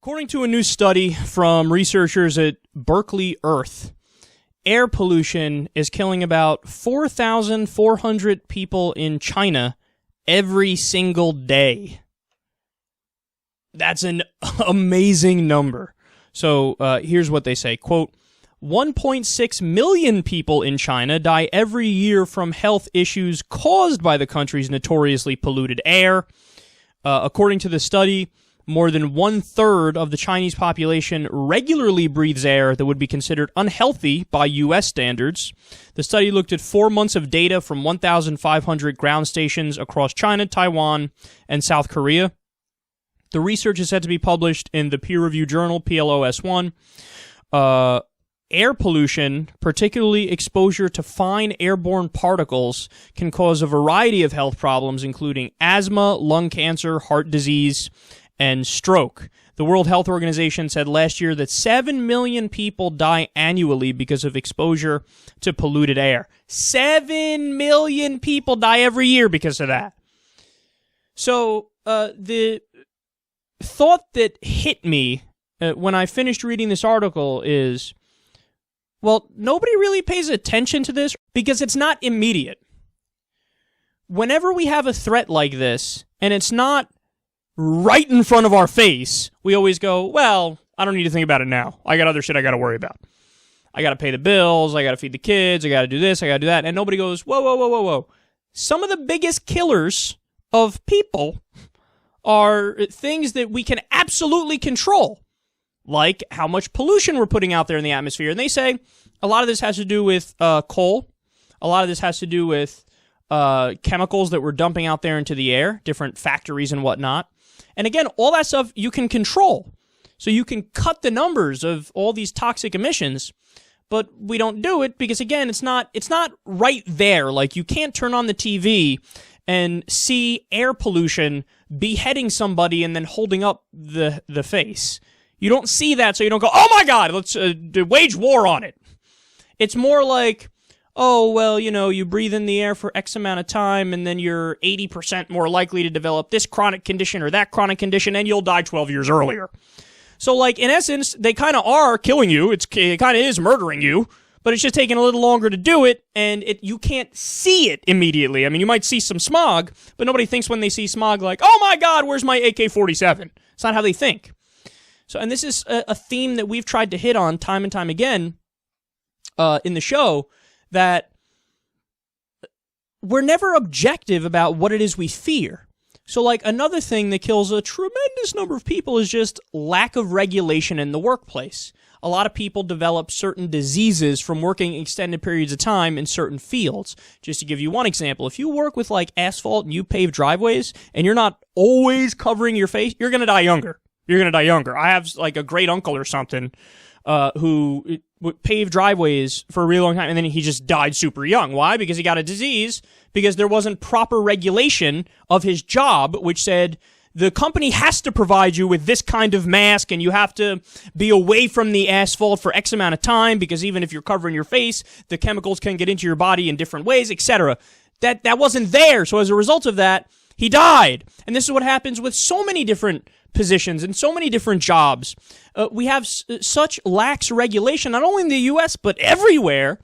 According to a new study from researchers at Berkeley Earth, air pollution is killing about 4,400 people in China every single day. That's an amazing number. So here's what they say, quote, 1.6 million people in China die every year from health issues caused by the country's notoriously polluted air. According to the study, more than one-third of the Chinese population regularly breathes air that would be considered unhealthy by U.S. standards. The study looked at 4 months of data from 1,500 ground stations across China, Taiwan, and South Korea. The research is set to be published in the peer-reviewed journal PLOS One. Air pollution, particularly exposure to fine airborne particles, can cause a variety of health problems, including asthma, lung cancer, heart disease, and stroke. The World Health Organization said last year that 7 million people die annually because of exposure to polluted air. 7 million people die every year because of that. So, the thought that hit me when I finished reading this article is, well, nobody really pays attention to this because it's not immediate. Whenever we have a threat like this, and it's not right in front of our face, we always go, well, I don't need to think about it now. I got other shit I got to worry about. I got to pay the bills, I got to feed the kids, I got to do this, I got to do that. And nobody goes, whoa, whoa, whoa, whoa, whoa. Some of the biggest killers of people are things that we can absolutely control, like how much pollution we're putting out there in the atmosphere. And they say a lot of this has to do with coal. A lot of this has to do with chemicals that we're dumping out there into the air, different factories and whatnot. And again, all that stuff you can control. So you can cut the numbers of all these toxic emissions, but we don't do it because, again, it's not right there. Like, you can't turn on the TV and see air pollution beheading somebody and then holding up the face. You don't see that, so you don't go, oh my God, let's wage war on it. It's more like, oh, well, you know, you breathe in the air for X amount of time, and then you're 80% more likely to develop this chronic condition or that chronic condition, and you'll die 12 years earlier. So, like, in essence, they kind of are killing you. It kind of is murdering you, but it's just taking a little longer to do it, and you can't see it immediately. I mean, you might see some smog, but nobody thinks when they see smog like, oh my God, where's my AK-47? It's not how they think. So, and this is a theme that we've tried to hit on time and time again in the show, that we're never objective about what it is we fear. So, like, another thing that kills a tremendous number of people is just lack of regulation in the workplace. A lot of people develop certain diseases from working extended periods of time in certain fields. Just to give you one example, if you work with, like, asphalt and you pave driveways and you're not always covering your face, you're going to die younger. You're going to die younger. I have, like, a great uncle or something who paved driveways for a really long time, and then he just died super young. Why? Because he got a disease, because there wasn't proper regulation of his job, which said the company has to provide you with this kind of mask, and you have to be away from the asphalt for X amount of time, because even if you're covering your face, the chemicals can get into your body in different ways, etc. That wasn't there, so as a result of that, he died. And this is what happens with so many different positions and so many different jobs. We have such lax regulation, not only in the U.S., but everywhere,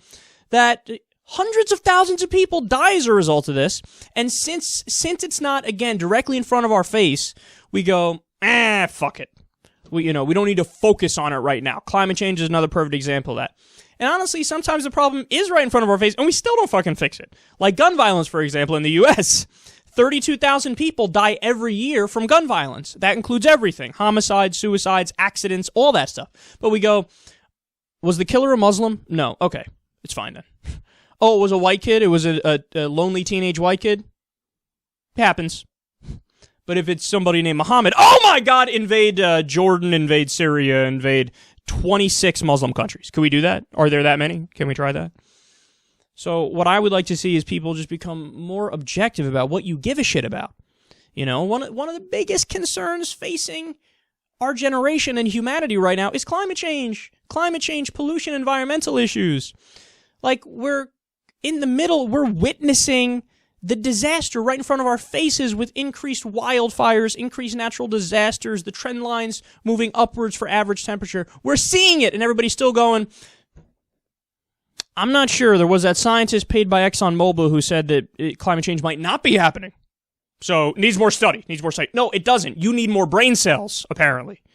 that hundreds of thousands of people die as a result of this. And since it's not, again, directly in front of our face, we go, fuck it. We don't need to focus on it right now. Climate change is another perfect example of that. And honestly, sometimes the problem is right in front of our face, and we still don't fucking fix it. Like gun violence, for example, in the U.S., 32,000 people die every year from gun violence. That includes everything. Homicides, suicides, accidents, all that stuff. But we go, was the killer a Muslim? No. Okay. It's fine then. Oh, it was a white kid? It was a lonely teenage white kid? It happens. But if it's somebody named Muhammad, oh my God, invade Jordan, invade Syria, invade 26 Muslim countries. Can we do that? Are there that many? Can we try that? So what I would like to see is people just become more objective about what you give a shit about. You know, one of the biggest concerns facing our generation and humanity right now is climate change. Climate change, pollution, environmental issues. Like, we're in the middle, we're witnessing the disaster right in front of our faces with increased wildfires, increased natural disasters, the trend lines moving upwards for average temperature. We're seeing it, and everybody's still going, I'm not sure. There was that scientist paid by ExxonMobil who said that climate change might not be happening. So, needs more study. No, it doesn't. You need more brain cells, apparently.